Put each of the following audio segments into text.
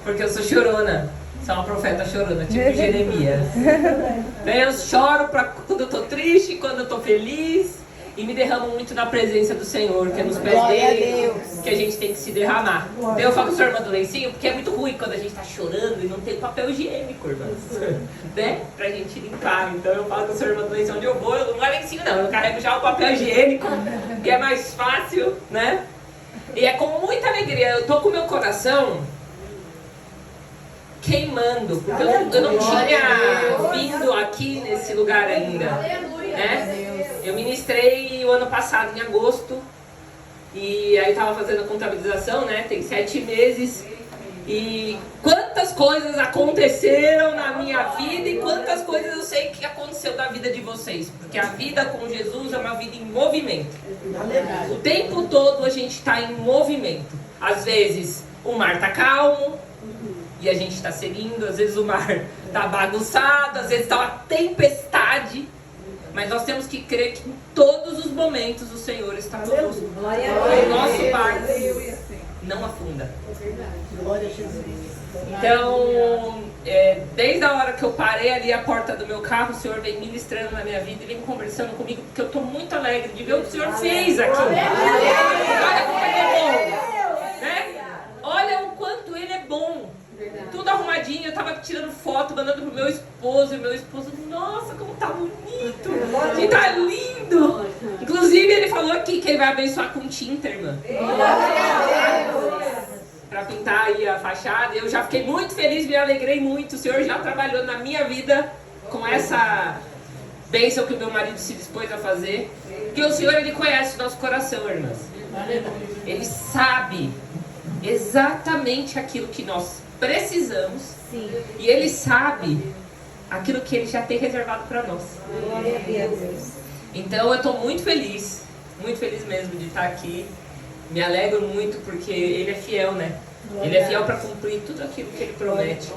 Porque eu sou chorona. Sou uma profeta chorona, tipo Jeremias. Eu choro quando eu tô triste, quando eu tô feliz. E me derramo muito na presença do Senhor, que é nos pés dele, que a gente tem que se derramar. Então eu falo com a sua irmã do lencinho, porque é muito ruim quando a gente tá chorando e não tem papel higiênico, irmãs, né? Pra gente limpar. Então eu falo com a sua irmã do lencinho, onde eu vou, eu não é lencinho não, eu carrego já o papel higiênico, que é mais fácil, né? E é com muita alegria, eu tô com o meu coração queimando, porque eu não tinha vindo aqui nesse lugar ainda, né? Eu ministrei o ano passado, em agosto, e aí tava fazendo a contabilização, né? Tem 7 meses, e quantas coisas aconteceram na minha vida e quantas coisas eu sei que aconteceu da vida de vocês, porque a vida com Jesus é uma vida em movimento. O tempo todo a gente está em movimento. Às vezes o mar tá calmo e a gente está seguindo, às vezes o mar tá bagunçado, às vezes tá uma tempestade. Mas nós temos que crer que em todos os momentos o Senhor está conosco. O nosso barco não afunda. Então, desde a hora que eu parei ali à porta do meu carro, o Senhor vem ministrando na minha vida e vem conversando comigo, porque eu estou muito alegre de ver o que o Senhor fez aqui. Olha como Ele é bom, né? Olha o quanto Ele é bom. Tudo arrumadinho, eu tava tirando foto, mandando pro meu esposo, e o meu esposo, nossa, como tá bonito, que tá lindo. Inclusive, ele falou aqui que ele vai abençoar com tinta, irmã. Pra pintar aí a fachada. Eu já fiquei muito feliz, me alegrei muito. O Senhor já trabalhou na minha vida com essa bênção que o meu marido se dispôs a fazer. Porque o Senhor, Ele conhece o nosso coração, irmãs. Ele sabe exatamente aquilo que nós precisamos. Sim. E Ele sabe aquilo que Ele já tem reservado para nós. Glória a Deus. Então eu estou muito feliz mesmo de estar aqui. Me alegro muito porque Ele é fiel, né? Ele é fiel para cumprir tudo aquilo que Ele promete.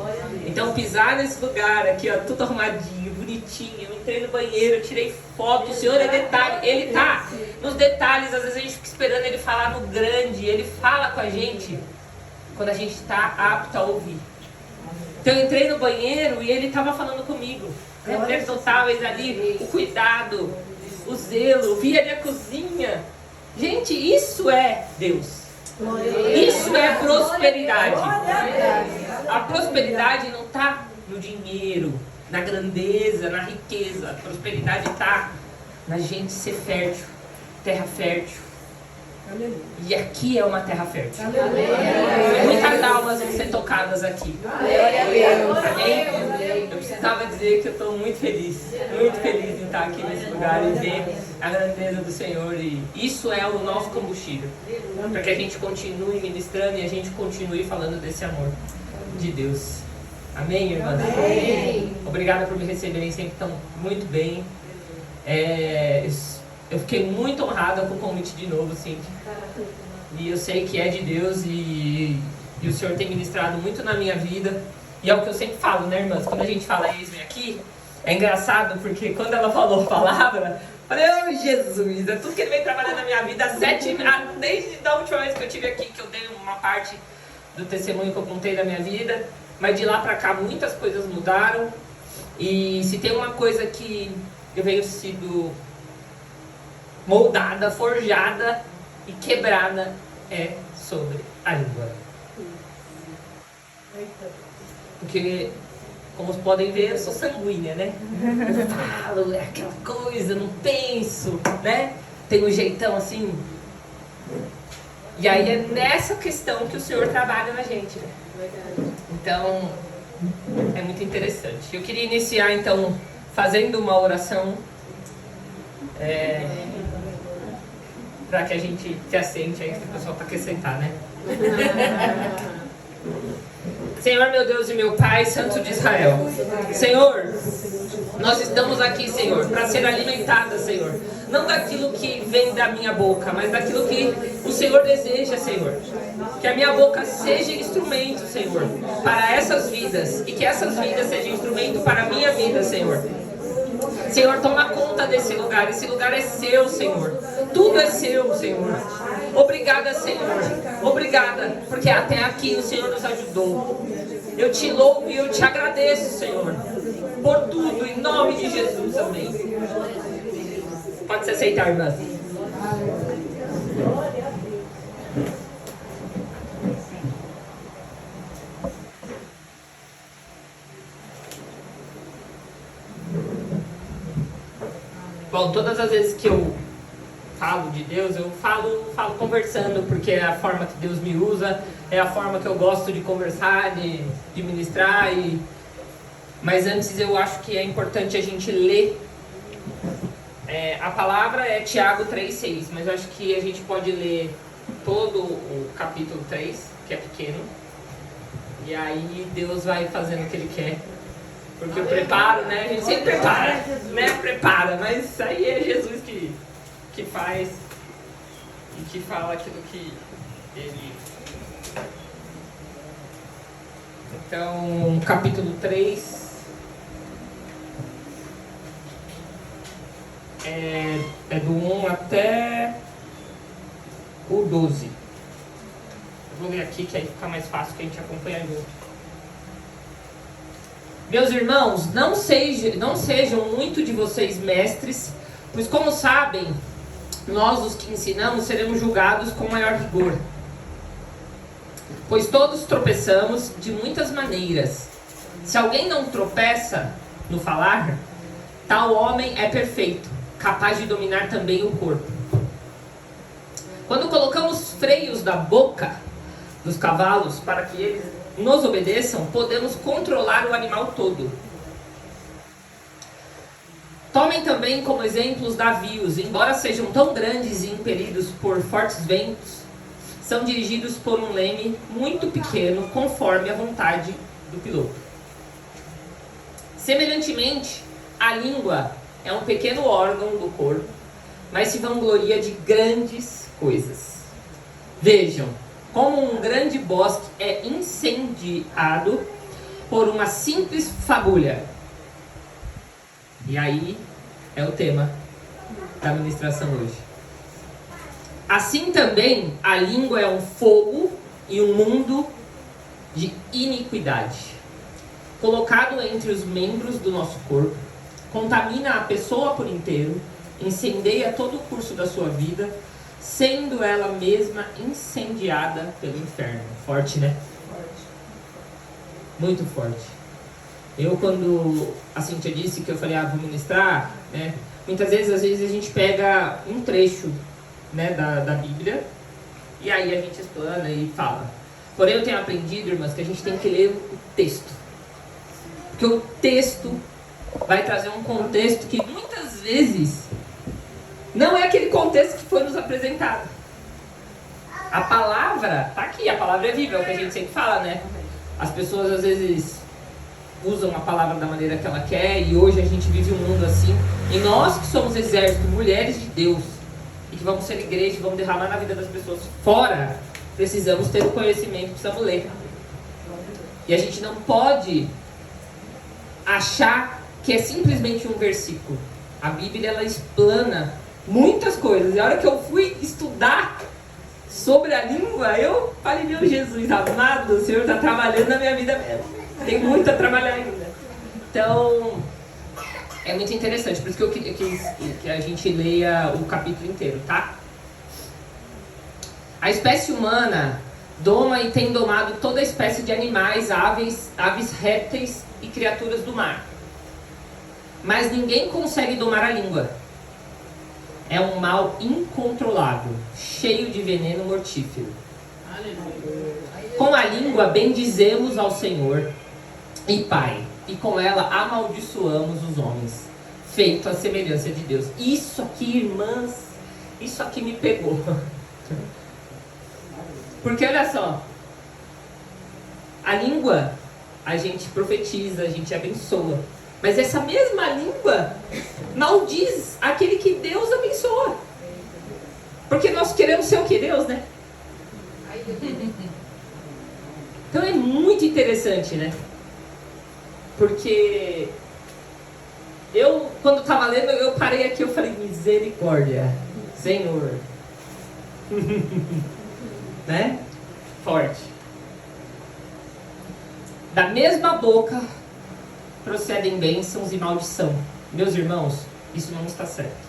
Então pisar nesse lugar aqui, ó, tudo arrumadinho, bonitinho. Eu entrei no banheiro, eu tirei foto. O Senhor é detalhe, Ele tá nos detalhes. Às vezes a gente fica esperando Ele falar no grande. Ele fala com a gente quando a gente está apto a ouvir. Então eu entrei no banheiro e Ele estava falando comigo. As notáveis ali, o cuidado, o zelo, vi ali a cozinha. Gente, isso é Deus. Isso é prosperidade. A prosperidade não está no dinheiro, na grandeza, na riqueza. A prosperidade está na gente ser fértil, terra fértil. E aqui é uma terra fértil. Muitas almas vão ser tocadas aqui. Amém? Eu precisava dizer que eu estou muito feliz em estar aqui nesse lugar e ver a grandeza do Senhor. E isso é o nosso combustível, para que a gente continue ministrando e a gente continue falando desse amor de Deus. Amém, irmãs? Obrigada por me receberem sempre tão muito bem. Eu fiquei muito honrada com o convite de novo, Cíntia. E eu sei que é de Deus e o Senhor tem ministrado muito na minha vida. E é o que eu sempre falo, né, irmãs? Quando a gente fala Eis-me aqui, é engraçado porque quando ela falou a palavra, eu falei, oh, Jesus, é tudo que Ele vem trabalhando na minha vida desde a última vez que eu estive aqui, que eu dei uma parte do testemunho que eu contei da minha vida. Mas de lá pra cá muitas coisas mudaram. E se tem uma coisa que eu venho sido moldada, forjada e quebrada, é sobre a língua. Porque, como vocês podem ver, eu sou sanguínea, né? Eu falo, é aquela coisa, não penso, né? Tem um jeitão assim. E aí é nessa questão que o Senhor trabalha na gente, né? Então, é muito interessante. Eu queria iniciar, então, fazendo uma oração para que a gente se assente aí, que o pessoal está querendo sentar, né? Senhor, meu Deus e meu Pai, Santo de Israel. Senhor, nós estamos aqui, Senhor, para ser alimentadas, Senhor. Não daquilo que vem da minha boca, mas daquilo que o Senhor deseja, Senhor. Que a minha boca seja instrumento, Senhor, para essas vidas. E que essas vidas sejam instrumento para a minha vida, Senhor. Senhor, toma conta desse lugar. Esse lugar é seu, Senhor. Tudo é seu, Senhor. Obrigado. Obrigada, Senhor. Obrigada, porque até aqui o Senhor nos ajudou. Eu te louvo e eu te agradeço, Senhor, por tudo, em nome de Jesus. Amém. Pode se aceitar, irmã. Bom, todas as vezes que eu falo de Deus, eu falo conversando, porque é a forma que Deus me usa, é a forma que eu gosto de conversar, de ministrar. Mas antes eu acho que é importante a gente ler. A palavra é Tiago 3,6, mas eu acho que a gente pode ler todo o capítulo 3, que é pequeno, e aí Deus vai fazendo o que Ele quer. Porque o preparo, né? A gente sempre prepara, né? Prepara, mas isso aí é Jesus que faz e que fala aquilo que Ele... Então, capítulo 3 é do 1 até o 12. Eu vou ler aqui que aí fica mais fácil que a gente acompanha junto. Meus irmãos, não sejam muito de vocês mestres, pois como sabem, nós os que ensinamos seremos julgados com maior rigor. Pois todos tropeçamos de muitas maneiras. Se alguém não tropeça no falar, tal homem é perfeito, capaz de dominar também o corpo. Quando colocamos freios da boca dos cavalos para que eles nos obedeçam, podemos controlar o animal todo. Tomem também como exemplos navios, embora sejam tão grandes e impelidos por fortes ventos, são dirigidos por um leme muito pequeno, conforme a vontade do piloto. Semelhantemente, a língua é um pequeno órgão do corpo, mas se vangloria de grandes coisas. Vejam como um grande bosque é incendiado por uma simples fagulha. E aí é o tema da ministração hoje. Assim também a língua é um fogo e um mundo de iniquidade. Colocado entre os membros do nosso corpo, contamina a pessoa por inteiro, incendeia todo o curso da sua vida, sendo ela mesma incendiada pelo inferno. Forte, né? Forte. Muito forte. Eu, quando a Cíntia disse que eu falei, vou ministrar, né? Muitas vezes, às vezes a gente pega um trecho, né, da Bíblia, e aí a gente explana e fala. Porém, eu tenho aprendido, irmãs, que a gente tem que ler o texto. Porque o texto vai trazer um contexto que muitas vezes não é aquele contexto que foi nos apresentado. A palavra tá aqui, a palavra é viva, é o que a gente sempre fala, né? As pessoas às vezes usam a palavra da maneira que ela quer, e hoje a gente vive um mundo assim. E nós que somos exército, mulheres de Deus, e que vamos ser igreja, vamos derramar na vida das pessoas fora, precisamos ter o conhecimento, precisamos ler. E a gente não pode achar que é simplesmente um versículo. A Bíblia, ela explana muitas coisas. E a hora que eu fui estudar sobre a língua, eu falei, meu Jesus amado, o Senhor está trabalhando na minha vida mesmo. Tem muito a trabalhar ainda. Então, é muito interessante. Por isso que eu quis que a gente leia o capítulo inteiro, tá? A espécie humana doma e tem domado toda espécie de animais, aves, répteis e criaturas do mar. Mas ninguém consegue domar a língua. É um mal incontrolável, cheio de veneno mortífero. Com a língua bendizemos ao Senhor e Pai, e com ela amaldiçoamos os homens, feito à semelhança de Deus. Isso aqui, irmãs, isso aqui me pegou. Porque olha só, a língua, a gente profetiza, a gente abençoa. Mas essa mesma língua maldiz aquele que Deus abençoa. Porque nós queremos ser o que? Deus, né? Então é muito interessante, né? Porque eu, quando estava lendo, eu parei aqui, eu falei, misericórdia, Senhor. Né? Forte. Da mesma boca procedem bênçãos e maldição. Meus irmãos, isso não está certo.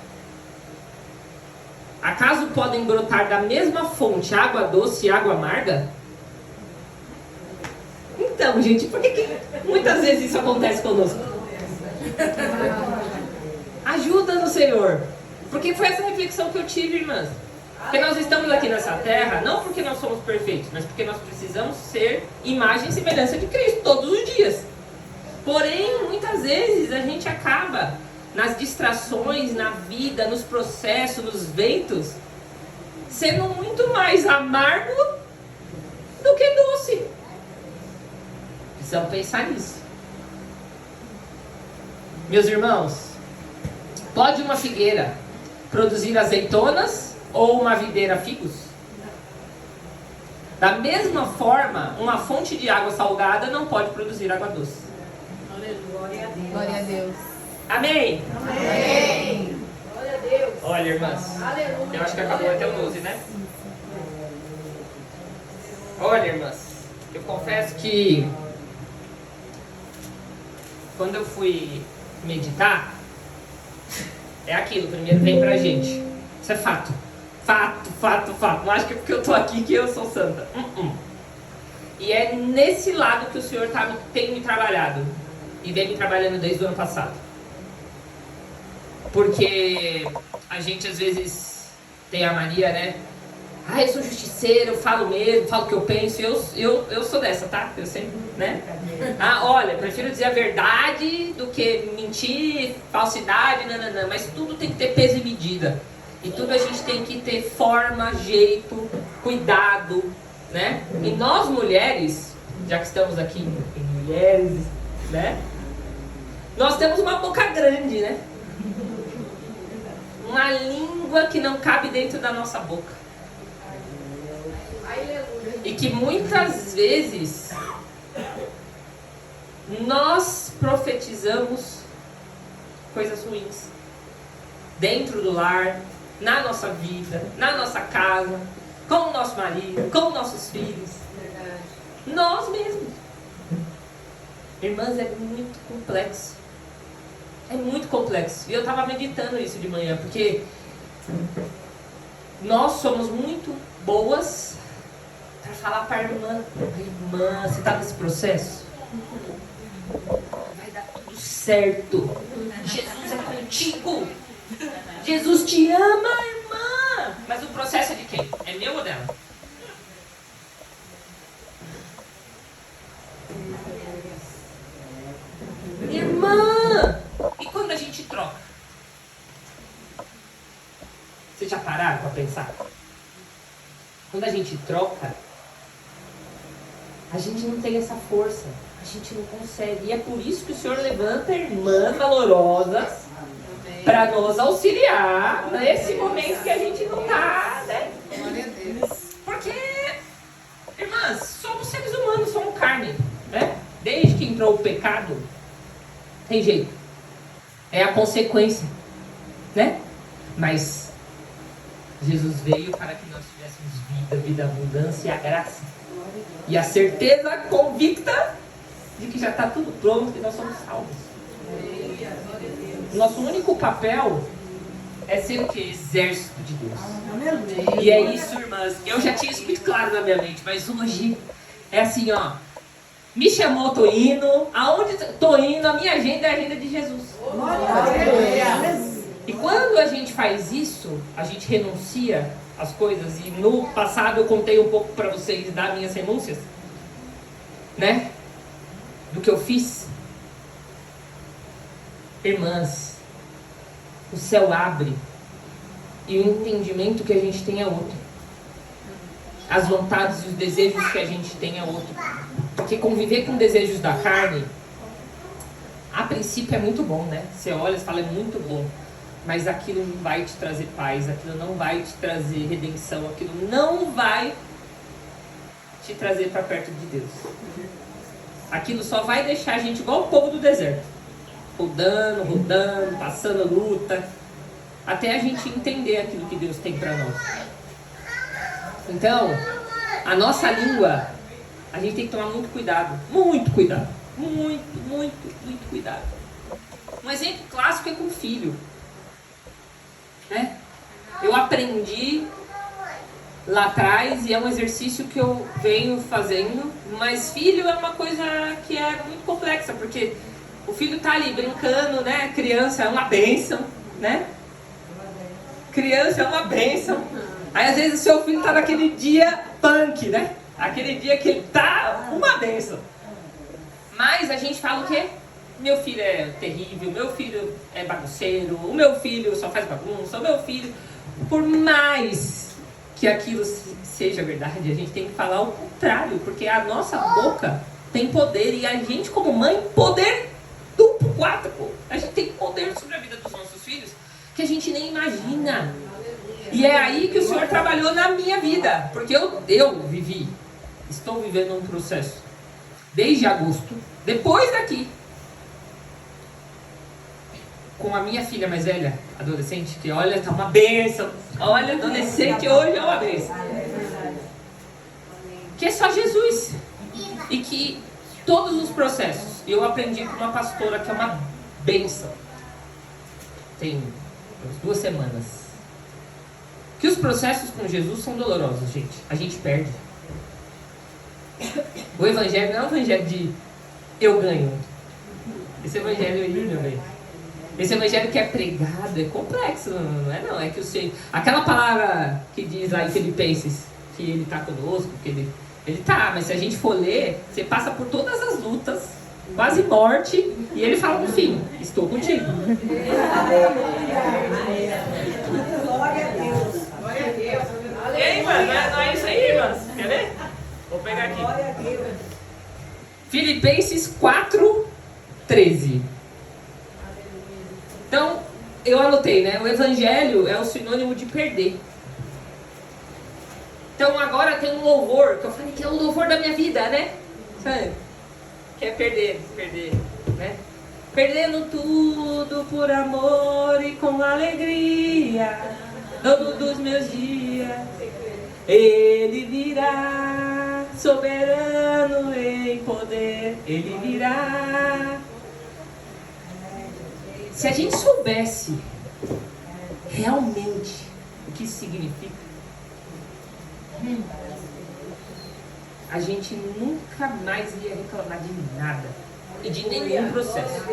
Acaso podem brotar da mesma fonte água doce e água amarga? Então, gente, por que muitas vezes isso acontece conosco? Ajuda no Senhor. Porque foi essa reflexão que eu tive, irmãs. Porque nós estamos aqui nessa terra, não porque nós somos perfeitos, mas porque nós precisamos ser imagem e semelhança de Cristo todos os dias. Porém, muitas vezes a gente acaba nas distrações, na vida, nos processos, nos ventos, sendo muito mais amargo do que doce. Precisamos pensar nisso. Meus irmãos, pode uma figueira produzir azeitonas ou uma videira figos? Da mesma forma, uma fonte de água salgada não pode produzir água doce. Aleluia. Glória a Deus. Amém? Amém. Glória a Deus. Olha, irmãs, Aleluia. eu acho que acabou até o 12, né? Olha, irmãs, eu confesso que quando eu fui meditar, é aquilo, primeiro vem pra gente. Isso é fato. Fato. Não acho que é porque eu tô aqui que eu sou santa. E é nesse lado que o Senhor tem me trabalhado. E vem me trabalhando desde o ano passado. Porque a gente às vezes tem a mania, né? Ah, eu sou justiceiro, eu falo mesmo, falo o que eu penso. Eu sou dessa, tá? Eu sempre, né? Ah, olha, prefiro dizer a verdade do que mentir, falsidade, nananã. Mas tudo tem que ter peso e medida. E tudo a gente tem que ter forma, jeito, cuidado, né? E nós mulheres, já que estamos aqui em mulheres, né? Nós temos uma boca grande, né? Uma língua que não cabe dentro da nossa boca. E que muitas vezes nós profetizamos coisas ruins dentro do lar, na nossa vida, na nossa casa, com o nosso marido, com nossos filhos. Verdade. Nós mesmos. Irmãs, é muito complexo. É muito complexo. E eu estava meditando isso de manhã, porque nós somos muito boas para falar para a irmã: irmã, você está nesse processo? Vai dar tudo certo. Jesus é contigo. Jesus te ama, irmã. Mas o processo é de quem? É meu ou dela? Irmã! E quando a gente troca? Vocês já pararam para pensar? Quando a gente troca, a gente não tem essa força. A gente não consegue. E é por isso que o Senhor levanta irmãs valorosas para nos auxiliar nesse momento que a gente não está, né? Glória a Deus. Porque, irmãs, somos seres humanos, somos carne, né? Desde que entrou o pecado, tem jeito. É a consequência, né? Mas Jesus veio para que nós tivéssemos vida abundância e a graça. E a certeza convicta de que já está tudo pronto, que nós somos salvos. Nosso único papel é ser o quê? Exército de Deus. E é isso, irmãs. Eu já tinha isso muito claro na minha mente, mas hoje é assim, ó. Me chamou, tô indo. Aonde tô indo, a minha agenda é a agenda de Jesus. E quando a gente faz isso, a gente renuncia às coisas. E no passado eu contei um pouco para vocês das minhas renúncias, né? Do que eu fiz. Irmãs, o céu abre e o entendimento que a gente tem é outro. As vontades e os desejos que a gente tem é outro. Porque conviver com desejos da carne, a princípio é muito bom, né? Você olha e fala, é muito bom. Mas aquilo não vai te trazer paz, aquilo não vai te trazer redenção, aquilo não vai te trazer para perto de Deus. Aquilo só vai deixar a gente igual o povo do deserto. Rodando, passando luta, até a gente entender aquilo que Deus tem para nós. Então, a nossa língua, a gente tem que tomar muito cuidado. Muito cuidado. Muito cuidado. Um exemplo clássico é com o filho. Né? Eu aprendi lá atrás e é um exercício que eu venho fazendo, mas filho é uma coisa que é muito complexa, porque o filho tá ali brincando, né? Criança é uma bênção, né? Criança é uma bênção. Aí às vezes o seu filho tá naquele dia punk, né? Aquele dia que ele tá uma bênção. Mas a gente fala o quê? Meu filho é terrível, meu filho é bagunceiro, o meu filho só faz bagunça, o meu filho... Por mais que aquilo seja verdade, a gente tem que falar o contrário, porque a nossa boca tem poder e a gente como mãe, poder duplo, quádruplo. A gente tem poder sobre a vida dos nossos filhos que a gente nem imagina. E é aí que o Senhor trabalhou na minha vida, porque eu estou vivendo um processo desde agosto, depois daqui, com a minha filha mais velha, adolescente, que olha, tá uma bênção. Olha, adolescente hoje é uma bênção. Que é só Jesus. E que todos os processos, eu aprendi com uma pastora que é uma bênção. Tem umas 2 semanas. Que os processos com Jesus são dolorosos, gente. A gente perde. O evangelho não é um evangelho de eu ganho. Esse evangelho aí, meu bem. Esse evangelho que é pregado é complexo, não é não. É que aquela palavra que diz lá em Filipenses, que ele está conosco, que ele tá, mas se a gente for ler, você passa por todas as lutas, quase morte, e ele fala no fim, estou contigo. Glória a Deus. Glória a Deus. E aí, mano, não é isso aí, irmãs? Quer ver? Vou pegar aqui. Glória a Deus. Filipenses 4:13. Então, eu anotei, né? O evangelho é o sinônimo de perder. Então, agora tem um louvor, que eu falei que é o louvor da minha vida, né? Sabe? Que é perder, né? Perdendo tudo por amor e com alegria, dono dos meus dias, Ele virá, soberano em poder, Ele virá. Se a gente soubesse realmente o que isso significa, a gente nunca mais ia reclamar de nada e de nenhum processo.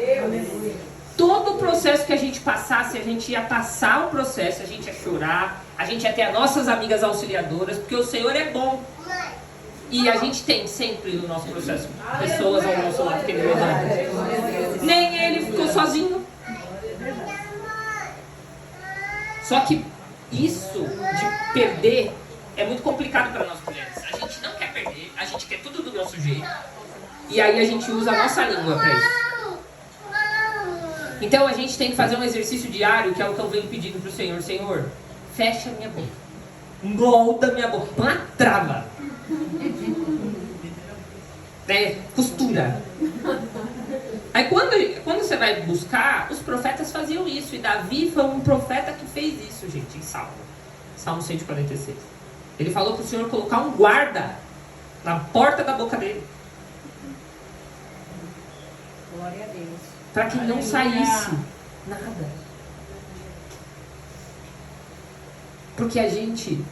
Todo o processo que a gente passasse, a gente ia passar o processo, a gente ia chorar, a gente ia ter as nossas amigas auxiliadoras, porque o Senhor é bom. E a gente tem sempre no nosso processo pessoas ao nosso lado que Ele levanta. Nem Ele ficou sozinho. Só que isso de perder é muito complicado para nós mulheres. A gente não quer perder, a gente quer tudo do nosso jeito. E aí a gente usa a nossa língua para isso. Então a gente tem que fazer um exercício diário, que é o que eu venho pedindo para o Senhor. Senhor, fecha minha boca. Molda minha boca. Põe uma trava. Costura. Aí quando você vai buscar, os profetas faziam isso. E Davi foi um profeta que fez isso, gente, em Salmo 146. Ele falou para o Senhor colocar um guarda na porta da boca dele. Glória a Deus. Para que não saísse nada. Porque a gente,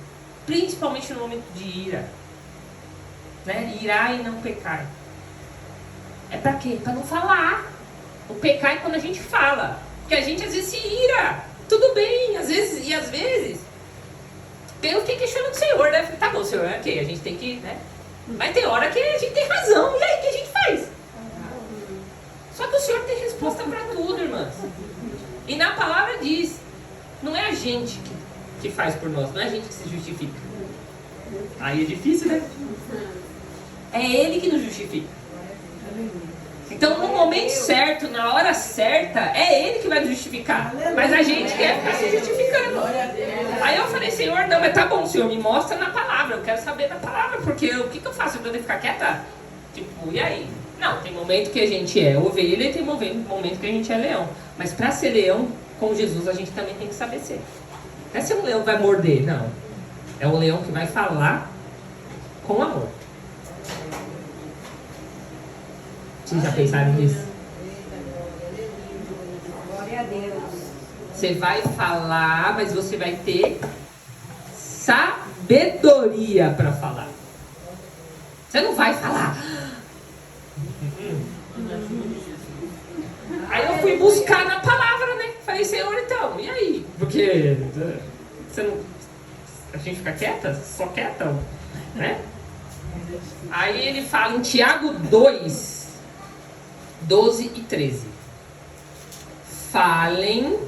principalmente no momento de ira, né? Irar e não pecar. É pra quê? Pra não falar. O pecar é quando a gente fala. Porque a gente às vezes se ira. Tudo bem, às vezes. Eu fiquei questionando o Senhor, né? Tá bom, Senhor, ok, a gente tem que, né? Mas tem hora que a gente tem razão. E aí, o que a gente faz? Só que o Senhor tem resposta pra tudo, irmãs. E na palavra diz, não é a gente que faz por nós, não é a gente que se justifica. Aí é difícil, né? É Ele que nos justifica. Então, no momento certo, na hora certa, é Ele que vai nos justificar. Mas a gente quer ficar se justificando. Aí eu falei, Senhor, não, mas tá bom, Senhor, me mostra na palavra. Eu quero saber na palavra, porque o que eu faço? Eu tenho que ficar quieta? Tipo, e aí? Não, tem momento que a gente é ovelha e tem momento que a gente é leão. Mas pra ser leão, com Jesus, a gente também tem que saber ser. Não é se um leão vai morder, não. É o leão que vai falar com amor. Vocês já pensaram nisso? Glória a Deus. Você vai falar, mas você vai ter sabedoria para falar. Você não vai falar. Aí eu fui buscar na palavra, né? Falei, Senhor, então, e aí? Porque você não, a gente fica quieta? Só quieta, né? Aí ele fala em Tiago 2, 12 e 13. Falem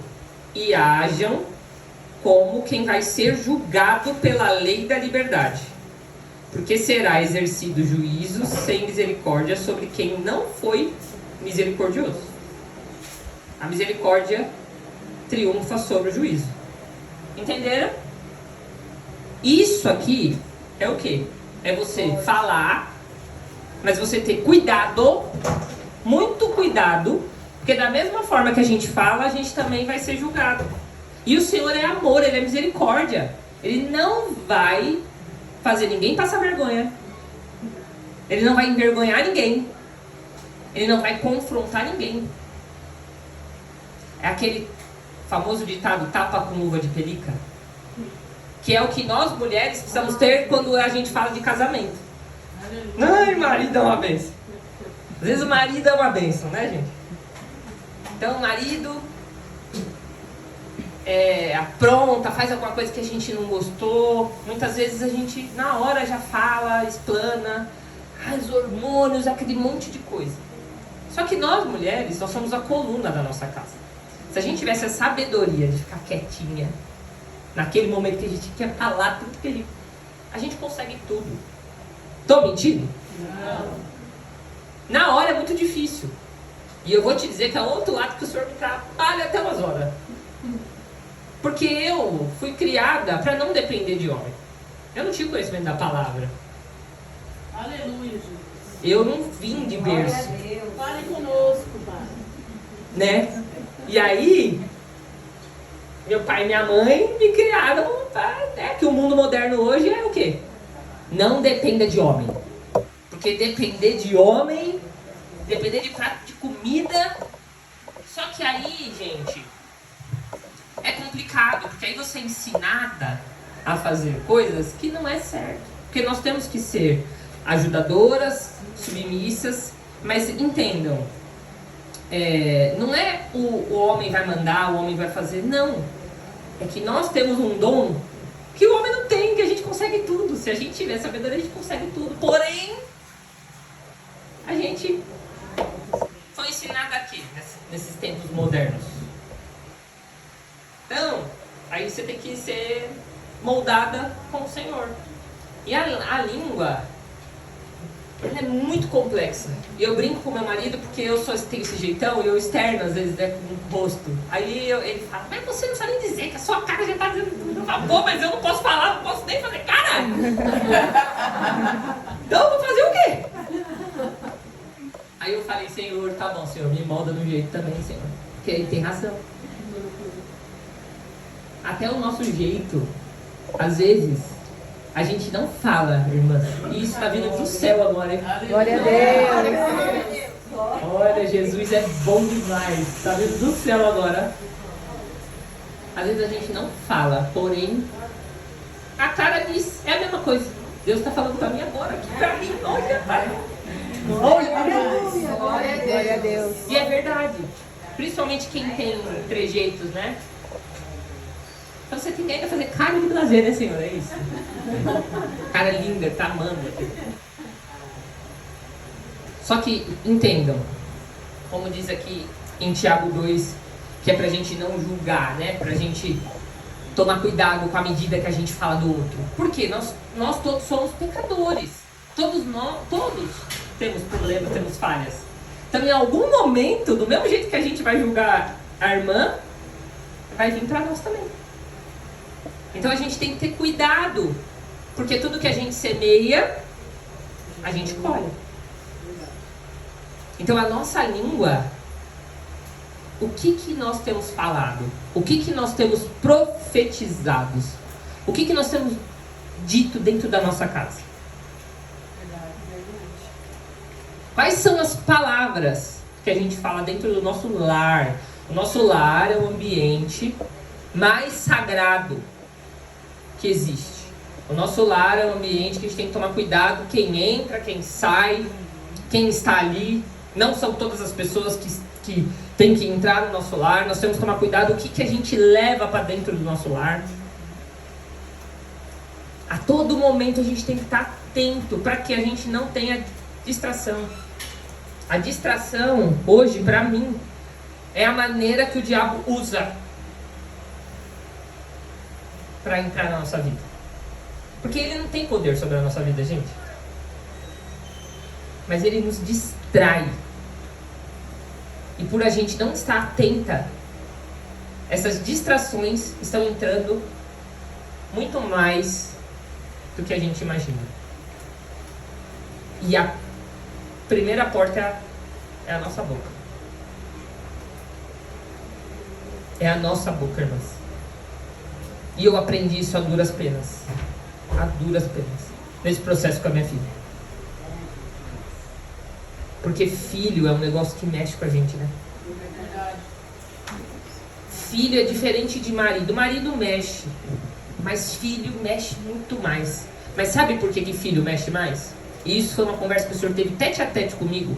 e hajam como quem vai ser julgado pela lei da liberdade. Porque será exercido juízo sem misericórdia sobre quem não foi misericordioso. A misericórdia triunfa sobre o juízo. Entenderam? Isso aqui é o quê? É você falar, mas você ter cuidado, muito cuidado, porque da mesma forma que a gente fala, a gente também vai ser julgado. E o Senhor é amor, Ele é misericórdia. Ele não vai fazer ninguém passar vergonha. Ele não vai envergonhar ninguém. Ele não vai confrontar ninguém. É aquele famoso ditado, tapa com luva de pelica, que é o que nós mulheres precisamos ter quando a gente fala de casamento. Ai, marido é uma bênção. Às vezes o marido é uma bênção, né, gente? Então o marido apronta, faz alguma coisa que a gente não gostou. Muitas vezes a gente na hora já fala, explana, os hormônios, aquele monte de coisa. Só que nós mulheres, nós somos a coluna da nossa casa. Se a gente tivesse a sabedoria de ficar quietinha, naquele momento que a gente quer falar tudo que a gente consegue tudo. Tô mentindo? Não. Na hora é muito difícil. E eu vou te dizer que é o outro lado que o Senhor me trabalha até umas horas. Porque eu fui criada para não depender de homem. Eu não tinha conhecimento da palavra. Aleluia, Jesus. Eu não vim de berço. Fale conosco, Pai. Né? E aí, meu pai e minha mãe me criaram, né? Que o mundo moderno hoje é o quê? Não dependa de homem. Porque depender de homem, depender de prato de comida. Só que aí, gente, é complicado, porque aí você é ensinada a fazer coisas que não é certo. Porque nós temos que ser ajudadoras, submissas, mas entendam, não é o homem vai mandar, o homem vai fazer, não. É que nós temos um dom que o homem não tem, que a gente consegue tudo. Se a gente tiver sabedoria, a gente consegue tudo. Porém, a gente foi ensinada aqui, nesses tempos modernos. Então, aí você tem que ser moldada com o Senhor. E a língua, ela é muito complexa. E eu brinco com meu marido porque eu só tenho esse jeitão e eu externo às vezes com o rosto. Aí ele fala, mas você não sabe nem dizer que a sua cara já tá dizendo tudo. Eu falo, pô, mas eu não posso falar, não posso nem fazer cara. Então eu vou fazer o quê? Aí eu falei, Senhor, tá bom, Senhor, me molda do jeito também, Senhor. Porque ele tem razão. Até o nosso jeito, às vezes, a gente não fala, irmã. E isso está vindo do céu agora, hein? Glória a Deus. Olha, Jesus é bom demais. Está vindo do céu agora. Às vezes a gente não fala, porém, a cara diz, é a mesma coisa. Deus está falando para mim agora, aqui para mim. Olha, pai. Glória a Deus. E é verdade. Principalmente quem tem trejeitos, né? Então você tem que ainda fazer cara de prazer, né, Senhor? É isso. Cara linda, tá amando. Só que, entendam, como diz aqui em Tiago 2, que é pra gente não julgar, né? Pra gente tomar cuidado com a medida que a gente fala do outro. Porque nós todos somos pecadores. Todos temos problemas, temos falhas. Então, em algum momento, do mesmo jeito que a gente vai julgar a irmã, vai vir pra nós também. Então a gente tem que ter cuidado, porque tudo que a gente semeia, a gente colhe. Então a nossa língua, o que nós temos falado? O que nós temos profetizado? O que nós temos dito dentro da nossa casa? Quais são as palavras que a gente fala dentro do nosso lar? O nosso lar é o ambiente mais sagrado que existe. O nosso lar é um ambiente que a gente tem que tomar cuidado. Quem entra, quem sai, quem está ali. Não são todas as pessoas que têm que entrar no nosso lar. Nós temos que tomar cuidado o que a gente leva para dentro do nosso lar. A todo momento a gente tem que estar atento para que a gente não tenha distração. A distração, hoje, para mim, é a maneira que o diabo usa para entrar na nossa vida. Porque ele não tem poder sobre a nossa vida, gente. Mas ele nos distrai. E por a gente não estar atenta, essas distrações estão entrando muito mais do que a gente imagina. E a primeira porta é a nossa boca. É a nossa boca, irmãs. E eu aprendi isso a duras penas. A duras penas. Nesse processo com a minha filha. Porque filho é um negócio que mexe com a gente, né? Filho é diferente de marido. Marido mexe. Mas filho mexe muito mais. Mas sabe por que filho mexe mais? E isso foi uma conversa que o Senhor teve tete a tete comigo.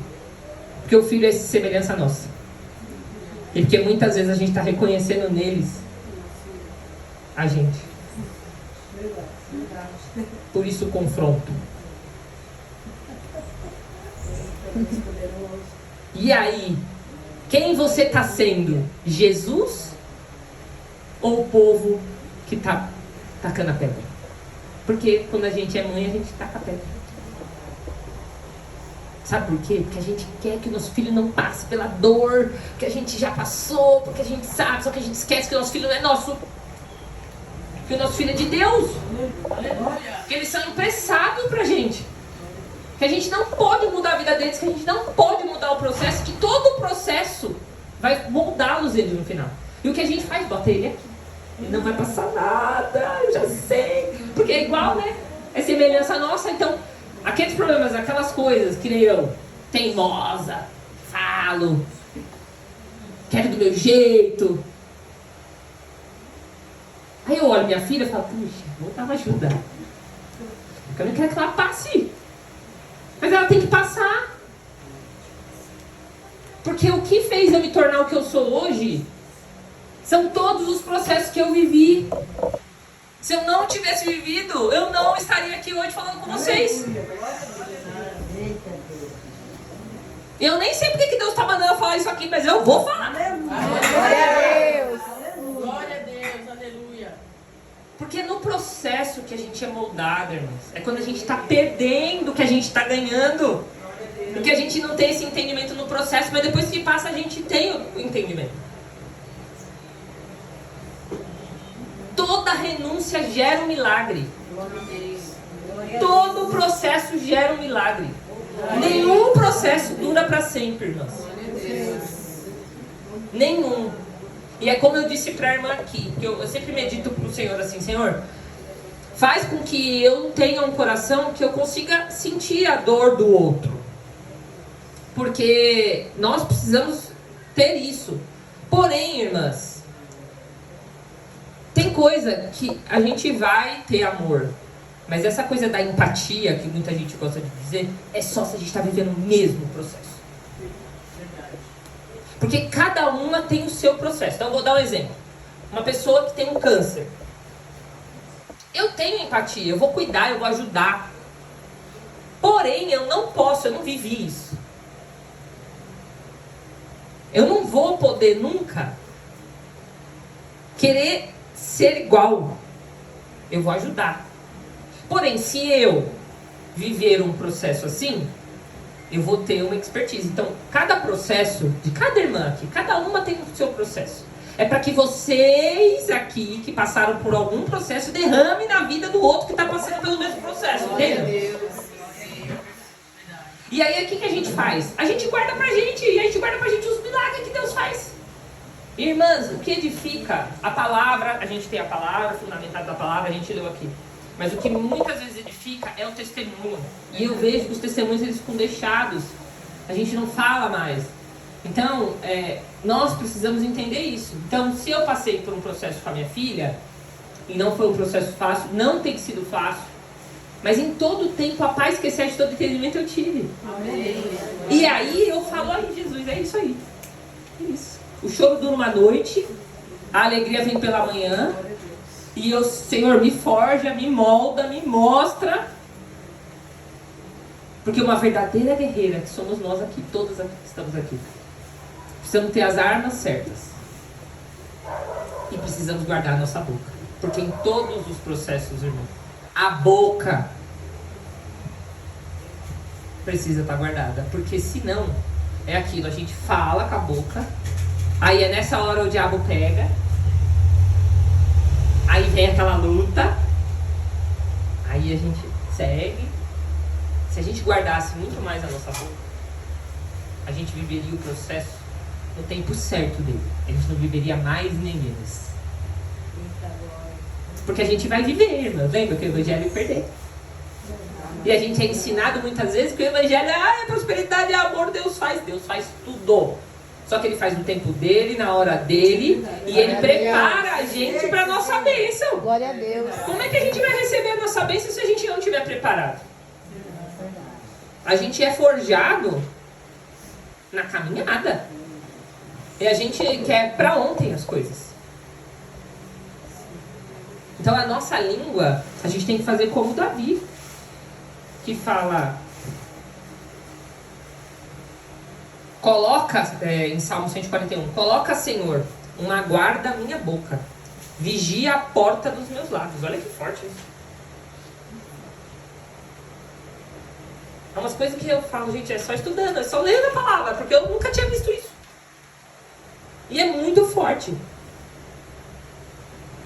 Porque o filho é semelhança nossa. E porque muitas vezes a gente está reconhecendo neles a gente. Por isso o confronto. E aí, quem você está sendo? Jesus? Ou o povo que está tacando a pedra? Porque quando a gente é mãe, a gente taca a pedra. Sabe por quê? Porque a gente quer que o nosso filho não passe pela dor que a gente já passou, porque a gente sabe, só que a gente esquece que o nosso filho não é nosso. Que o nosso filho é de Deus. Que eles são emprestados pra gente. Que a gente não pode mudar a vida deles, que a gente não pode mudar o processo, que todo o processo vai moldá-los eles no final. E o que a gente faz? Bota ele aqui. Ele não vai passar nada, eu já sei. Porque é igual, né? É semelhança nossa, então... Aqueles problemas, aquelas coisas que nem eu, teimosa, falo, quero do meu jeito. Aí eu olho minha filha e falo, puxa, vou dar uma ajuda. Porque eu não quero que ela passe. Mas ela tem que passar. Porque o que fez eu me tornar o que eu sou hoje são todos os processos que eu vivi. Se eu não tivesse vivido, eu não estaria aqui hoje falando com vocês. Eu nem sei porque que Deus está mandando eu falar isso aqui, mas eu vou falar. Glória a Deus. Glória a Deus, aleluia. Porque no processo que a gente é moldado, irmãos, é quando a gente está perdendo que a gente está ganhando. Porque a gente não tem esse entendimento no processo, mas depois que passa a gente tem o entendimento. Toda renúncia gera um milagre. Todo processo gera um milagre. Nenhum processo dura para sempre, irmãos. Nenhum. E é como eu disse para a irmã aqui, que eu sempre medito para o Senhor assim, Senhor, faz com que eu tenha um coração que eu consiga sentir a dor do outro. Porque nós precisamos ter isso. Porém, irmãs, tem coisa que a gente vai ter amor. Mas essa coisa da empatia, que muita gente gosta de dizer, é só se a gente está vivendo o mesmo processo. Porque cada uma tem o seu processo. Então eu vou dar um exemplo. Uma pessoa que tem um câncer. Eu tenho empatia, eu vou cuidar, eu vou ajudar. Porém, eu não posso, eu não vivi isso. Eu não vou poder nunca querer ser igual. Eu vou ajudar. Porém, se eu viver um processo assim, eu vou ter uma expertise. Então, cada processo, de cada irmã aqui, cada uma tem o seu processo. É para que vocês aqui, que passaram por algum processo, derrame na vida do outro que está passando pelo mesmo processo, entendeu? E aí, o que a gente faz? A gente guarda pra gente, e a gente guarda pra gente os milagres que Deus faz. Irmãs, o que edifica? A palavra, a gente tem a palavra, fundamentada da palavra, a gente leu aqui. Mas o que muitas vezes edifica é o testemunho. E eu vejo que os testemunhos eles ficam deixados. A gente não fala mais. Então, nós precisamos entender isso. Então, se eu passei por um processo com a minha filha, e não foi um processo fácil, não tem sido fácil, mas em todo tempo a paz que excede todo entendimento eu tive. Amém. E aí eu falo, ai Jesus, é isso aí. É isso. O choro dura uma noite, a alegria vem pela manhã, e o Senhor me forja, me molda, me mostra. Porque uma verdadeira guerreira, que somos nós aqui, todos aqui que estamos aqui, precisamos ter as armas certas. E precisamos guardar a nossa boca. Porque em todos os processos, irmão, a boca precisa estar guardada. Porque senão, é aquilo, a gente fala com a boca, aí é nessa hora o diabo pega, aí vem aquela luta, aí a gente segue. Se a gente guardasse muito mais a nossa boca, a gente viveria o processo no tempo certo dele. A gente não viveria mais nem menos. Porque a gente vai viver, irmão. Lembra que o evangelho é perder. E a gente é ensinado muitas vezes que o evangelho é prosperidade, é amor, Deus faz tudo. Só que ele faz no tempo dele, na hora dele, e ele prepara a gente para a nossa bênção. Glória a Deus. Como é que a gente vai receber a nossa bênção se a gente não estiver preparado? A gente é forjado na caminhada. E a gente quer para ontem as coisas. Então a nossa língua, a gente tem que fazer como Davi, que fala, coloca, em Salmo 141, coloca, Senhor, uma guarda à minha boca, vigia a porta dos meus lábios. Olha que forte isso. É umas coisas que eu falo, gente, é só estudando, é só lendo a palavra, porque eu nunca tinha visto isso. E é muito forte.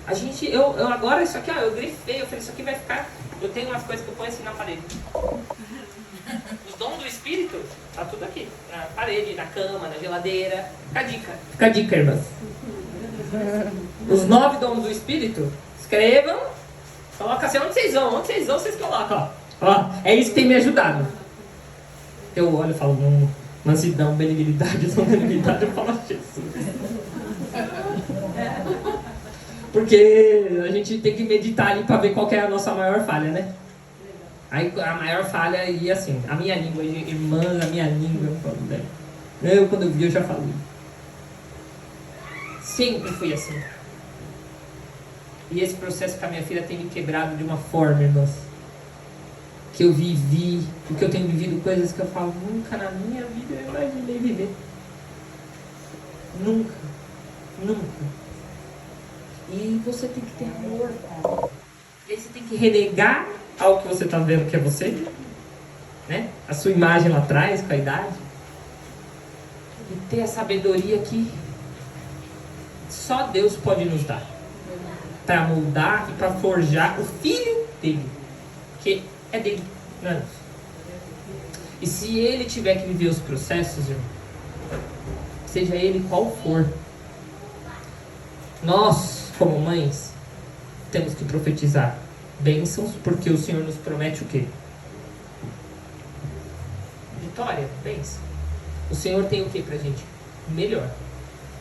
A gente, eu agora, isso aqui, ó, eu grifei, eu falei, isso aqui vai ficar... Eu tenho umas coisas que eu ponho assim na parede. Os dons do Espírito, tá tudo aqui. Na parede, na cama, na geladeira. Fica a dica. Fica a dica, irmãs. Os 9 dons do Espírito, escrevam. Coloca assim, onde vocês vão, vocês colocam, ó. É isso que tem me ajudado. Eu olho e falo, mansidão, benignidade, longanimidade, eu falo, Jesus. Porque a gente tem que meditar ali para ver qual que é a nossa maior falha, né? Aí a maior falha ia assim, a minha língua, irmãs, a minha língua, eu quando eu vi eu já falei. Sempre fui assim. E esse processo com a minha filha tem me quebrado de uma forma, irmãs, que eu vivi, porque eu tenho vivido coisas que eu falo, nunca na minha vida eu imaginei viver. Nunca. E você tem que ter amor, cara. E aí você tem que renegar ao que você está vendo que é você, né? A sua imagem lá atrás, com a idade. E ter a sabedoria que só Deus pode nos dar. Para moldar e para forjar o filho dele. Porque é dele, não é nosso. E se ele tiver que viver os processos, irmão, seja ele qual for, nós, como mães, temos que profetizar bênçãos, porque o Senhor nos promete o quê? Vitória, bênção. O Senhor tem o quê pra gente? Melhor.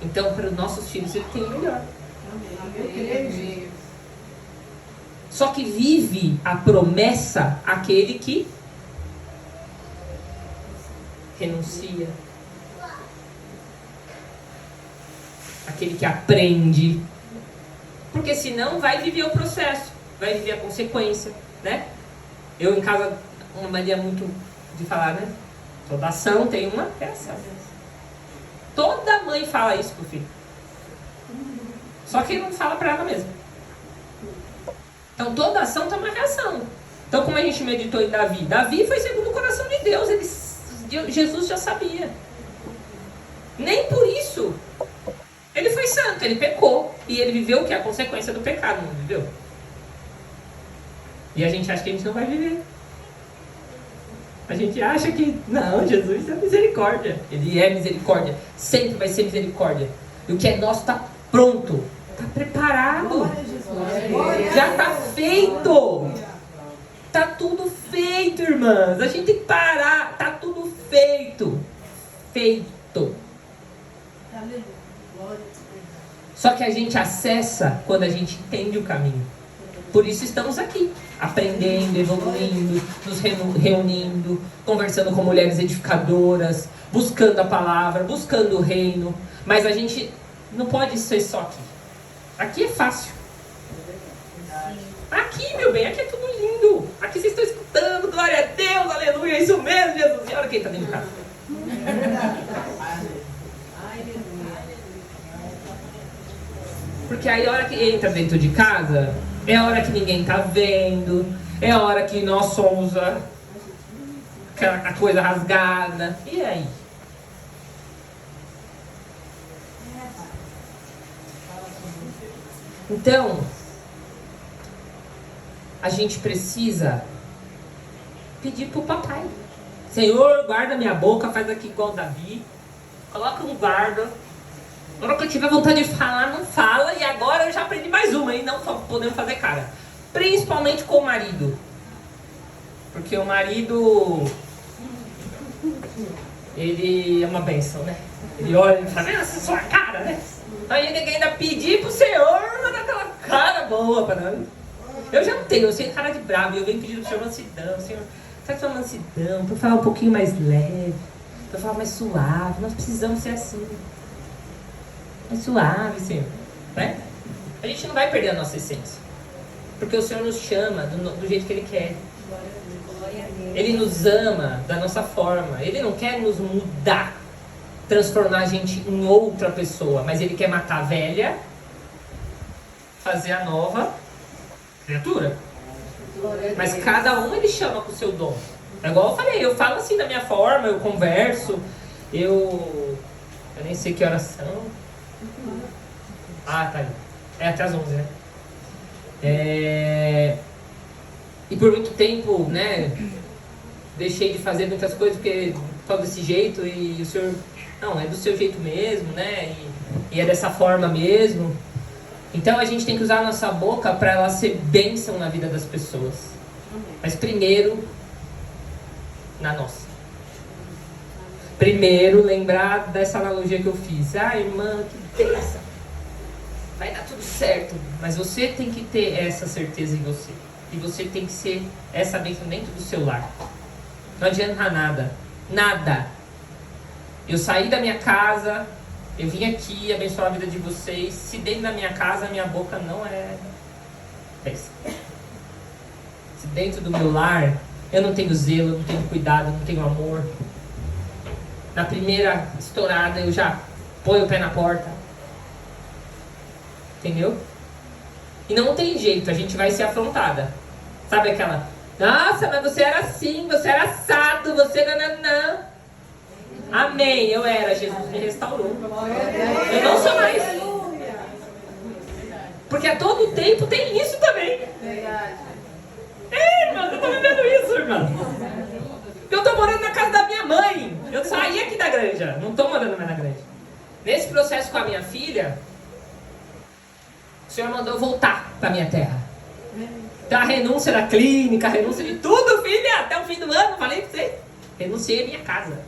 Então, para os nossos filhos, Ele tem o melhor. Amém. Só que vive a promessa aquele que renuncia, aquele que aprende, porque senão vai viver o processo, vai viver a consequência, né? Eu em casa, uma mania muito de falar, né? Toda ação tem uma reação. Toda mãe fala isso pro filho, só que não fala pra ela mesma. Então toda ação tem uma reação. Então, como a gente meditou em Davi, Davi foi segundo o coração de Deus, Jesus já sabia. Nem por isso ele foi santo, ele pecou. E ele viveu o que? A consequência do pecado, não viveu? E a gente acha que a gente não vai viver. A gente acha que, não, Jesus é misericórdia. Ele é misericórdia, sempre vai ser misericórdia. E o que é nosso está pronto, está preparado, já está feito. Tá tudo feito, irmãs. A gente tem que parar. Tá tudo feito. Feito. Só que a gente acessa quando a gente entende o caminho. Por isso estamos aqui, aprendendo, evoluindo, nos reunindo, conversando com mulheres edificadoras, buscando a palavra, buscando o reino. Mas a gente não pode ser só aqui. Aqui é fácil. Aqui, meu bem, aqui é tudo lindo. Aqui vocês estão escutando, glória a Deus, aleluia, é isso mesmo, Jesus. E olha quem está dentro de casa. Porque aí a hora que entra dentro de casa, é a hora que ninguém tá vendo, é a hora que nós somos a coisa rasgada. E aí? Então, a gente precisa pedir pro papai. Senhor, guarda minha boca, faz aqui igual Davi. Coloca um guarda. Na hora que eu tiver vontade de falar, não fala. E agora eu já aprendi mais uma, e não podemos fazer cara. Principalmente com o marido. Porque o marido, ele é uma bênção, né? Ele olha e fala, essa é sua cara, né? Aí ele ainda pedir pro Senhor, mandar aquela cara boa pra nós. Eu já não tenho, eu sei cara de bravo. E eu venho pedindo pro Senhor mansidão. Senhor, traz sua mansidão, pra falar um pouquinho mais leve, pra falar mais suave. Nós precisamos ser assim. Mais suave, Senhor, né? A gente não vai perder a nossa essência, porque o Senhor nos chama do jeito que Ele quer. Ele nos ama da nossa forma. Ele não quer nos mudar, transformar a gente em outra pessoa, mas Ele quer matar a velha, fazer a nova criatura. Mas cada um Ele chama com o seu dom. É igual eu falei, eu falo assim da minha forma, eu converso, eu nem sei que horas são. Ah, tá aí. É até as 11, né? E por muito tempo, né, deixei de fazer muitas coisas porque por causa desse jeito, e o Senhor, não, é do seu jeito mesmo, né? E é dessa forma mesmo. Então a gente tem que usar a nossa boca para ela ser bênção na vida das pessoas. Mas primeiro, na nossa. Primeiro, lembrar dessa analogia que eu fiz. Ah, irmã, que bênção. Vai dar tudo certo. Mas você tem que ter essa certeza em você. E você tem que ser essa bênção dentro do seu lar. Não adianta nada. Nada. Eu saí da minha casa, eu vim aqui abençoar a vida de vocês. Se dentro da minha casa, a minha boca não é bênção. Se dentro do meu lar, eu não tenho zelo, eu não tenho cuidado, eu não tenho amor. Na primeira estourada eu já ponho o pé na porta. Entendeu? E não tem jeito, a gente vai ser afrontada. Sabe aquela, nossa, mas você era assim, você era assado, você nananã. Amém, eu era, Jesus me restaurou. Eu não sou mais. Porque a todo tempo tem isso também. Irmã, eu tô vivendo isso, irmã. Eu tô morando na casa da minha mãe. Eu saí aqui da granja, não tô morando mais na granja. Nesse processo com a minha filha, o Senhor mandou eu voltar pra minha terra. Então a renúncia da clínica, a renúncia de tudo, filha, até o fim do ano, falei pra você. Renunciei a minha casa.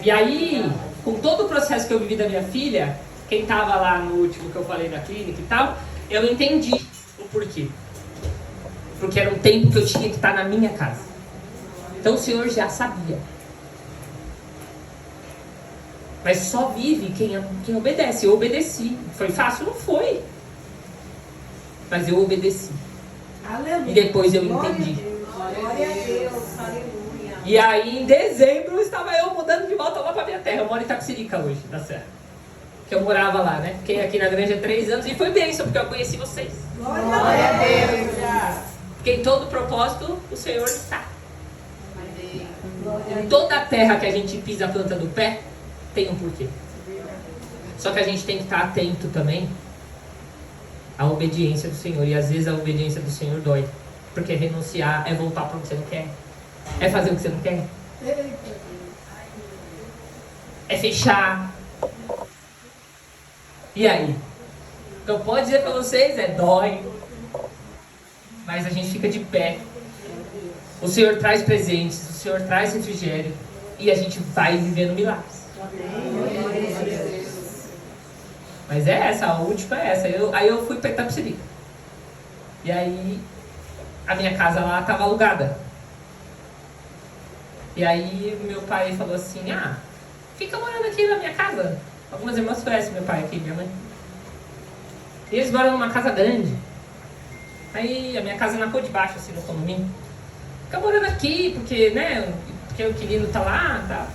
E aí, com todo o processo que eu vivi da minha filha, quem estava lá no último que eu falei da clínica e tal, eu entendi o porquê. Porque era um tempo que eu tinha que estar na minha casa. Então o Senhor já sabia. Mas só vive quem obedece. Eu obedeci. Foi fácil? Não foi. Mas eu obedeci. Aleluia. E depois eu entendi. Glória a Deus. Aleluia. E aí em dezembro estava eu mudando de volta lá para minha terra. Eu moro em Itapecerica hoje, da Serra. Que eu morava lá, né? Fiquei aqui na granja há 3 anos e foi bênção, porque eu conheci vocês. Glória a Deus. Porque em todo propósito o Senhor está. Em toda a terra que a gente pisa a planta do pé, tem um porquê. Só que a gente tem que estar atento também à obediência do Senhor. E às vezes a obediência do Senhor dói. Porque renunciar é voltar para o que você não quer. É fazer o que você não quer. É fechar. E aí? O que eu posso dizer pra vocês é dói. Mas a gente fica de pé. O Senhor traz presentes, o Senhor traz refrigério. E a gente vai vivendo milagres. Mas é essa, a última é essa. Aí eu fui pra Itapecerica. E aí a minha casa lá estava alugada. E aí meu pai falou assim, fica morando aqui na minha casa. Algumas irmãs conhecem meu pai aqui, minha mãe. E eles moram numa casa grande. Aí a minha casa na cor de baixo, assim, no condomínio. Fica morando aqui, porque, né, porque o inquilino tá lá, tá.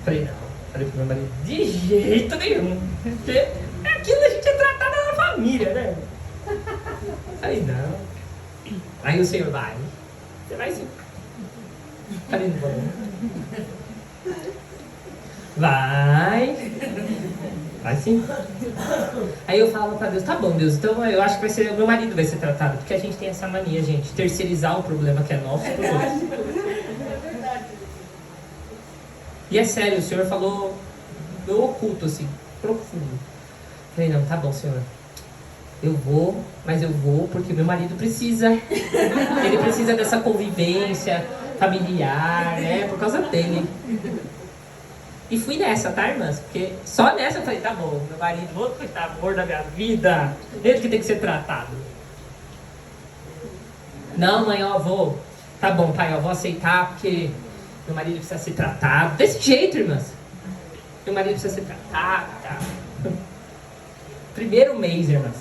Falei, não. Falei pro meu marido, de jeito nenhum. Porque é aquilo, a gente é tratada na família, né? Falei, não. Aí o Senhor vai. Você vai sim. Falei, não vou. Vai. Vai sim. Aí eu falava pra Deus, tá bom, Deus, então eu acho que vai ser, o meu marido vai ser tratado. Porque a gente tem essa mania, gente, terceirizar o problema que é nosso pro outro. E é sério, o Senhor falou no oculto, assim, profundo. Falei, não, tá bom, Senhor. Eu vou, mas eu vou porque meu marido precisa. Ele precisa dessa convivência familiar, né? Por causa dele. E fui nessa, tá, irmãs? Porque só nessa eu falei, tá bom, meu marido, outro que tá amor da minha vida, ele que tem que ser tratado. Não, mãe, ó, vou. Tá bom, pai, eu vou aceitar porque meu marido precisa ser tratado. Desse jeito, irmãs. Meu marido precisa ser tratado, tá? Primeiro mês, irmãs.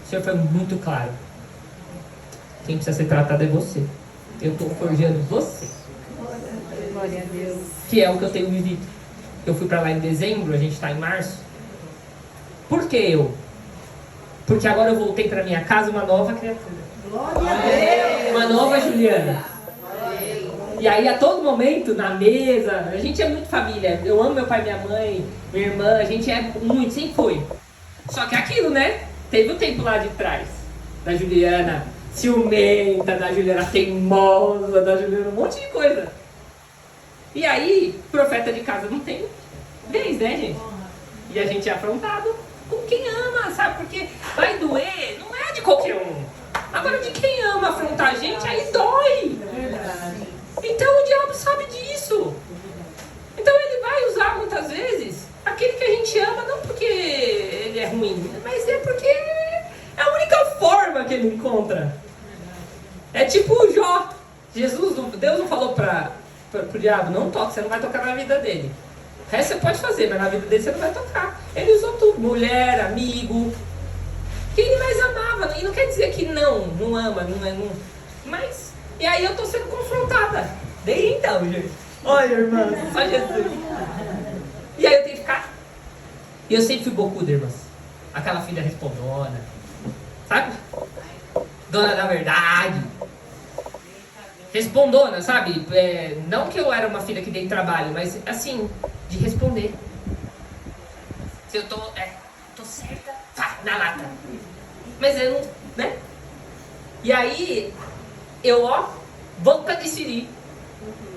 O Senhor foi muito claro. Quem precisa ser tratado é você. Eu estou forjando você. Glória a Deus. Que é o que eu tenho vivido. Eu fui pra lá em dezembro, a gente tá em março. Por que eu? Porque agora eu voltei pra minha casa uma nova criatura. Glória a Deus. Uma nova Juliana. E aí a todo momento, na mesa, a gente é muito família. Eu amo meu pai e minha mãe, minha irmã, a gente é muito, sempre foi. Só que aquilo, né? Teve o tempo lá de trás. Da Juliana ciumenta, da Juliana teimosa, da Juliana um monte de coisa. E aí, profeta de casa não tem vez, né, gente? E a gente é afrontado com quem ama, sabe? Porque vai doer, não é de qualquer um. Agora, de quem ama afrontar a gente, aí dói. Então o diabo sabe disso. Então ele vai usar muitas vezes aquele que a gente ama, não porque ele é ruim, mas é porque é a única forma que ele encontra. É tipo o Jó. Deus não falou pro diabo, não toque, você não vai tocar na vida dele. O resto você pode fazer, mas na vida dele você não vai tocar. Ele usou tudo, mulher, amigo, quem ele mais amava. E não quer dizer que não ama, não. Mas, e aí eu tô sendo confrontada. Desde então, gente. Olha, irmã, só Jesus. E aí eu tenho que ficar. E eu sempre fui bocuda, irmãs. Aquela filha respondona. Sabe? Dona da verdade. Respondona, sabe? Não que eu era uma filha que dei trabalho, mas assim, de responder. Se eu tô certa, tá, na lata. Mas eu não, né? E aí, eu, vou pra decidir.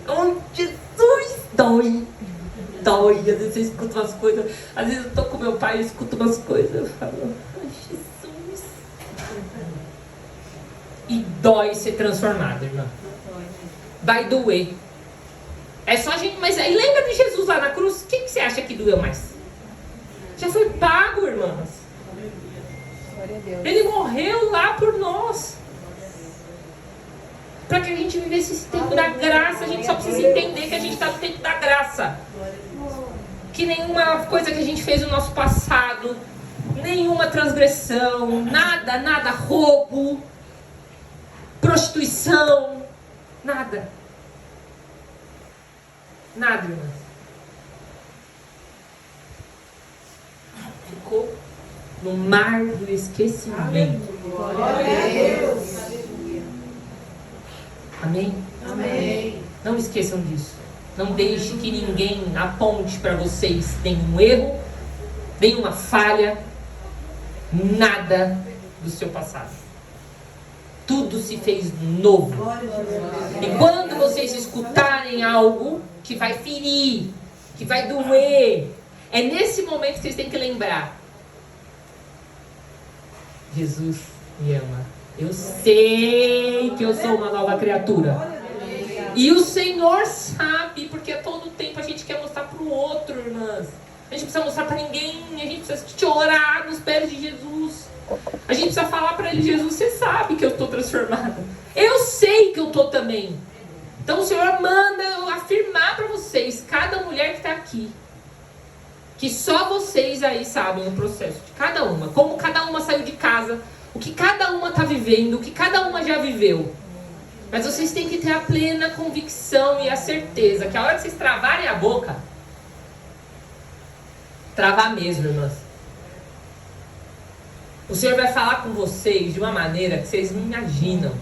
Oh, Jesus, dói. Às vezes eu escuto umas coisas. Às vezes eu tô com meu pai e escuto umas coisas. Eu falo, ai, Jesus. E dói ser transformado, irmã. Vai doer. É só a gente. Mas aí lembra de Jesus lá na cruz? O que você acha que doeu mais? Já foi pago, irmãs. Ele morreu lá por nós. Para que a gente vivesse esse tempo da graça. A gente só precisa entender que a gente está no tempo da graça. Que nenhuma coisa que a gente fez no nosso passado, nenhuma transgressão, nada, roubo, prostituição, nada, irmãs. Ficou no mar do esquecimento. Glória a Deus. Amém? Amém. Não esqueçam disso. Não deixe que ninguém aponte para vocês nenhum erro, nenhuma falha, nada do seu passado. Tudo se fez novo. E quando vocês escutarem algo que vai ferir que vai doer. É nesse momento que vocês têm que lembrar: Jesus me ama. Eu sei que eu sou uma nova criatura. E o Senhor sabe, porque a todo tempo a gente quer mostrar para o outro, irmãs. A gente precisa mostrar para ninguém, a gente precisa chorar nos pés de Jesus. A gente precisa falar para ele: Jesus, você sabe que eu estou transformada. Eu sei que eu estou também. Então o Senhor manda eu afirmar para vocês, cada mulher que está aqui, que só vocês aí sabem o processo de cada uma. Como cada uma saiu de casa, o que cada uma está vivendo, o que cada uma já viveu. Mas vocês têm que ter a plena convicção e a certeza que a hora que vocês travarem a boca, travar mesmo, irmãs, o Senhor vai falar com vocês de uma maneira que vocês não imaginam,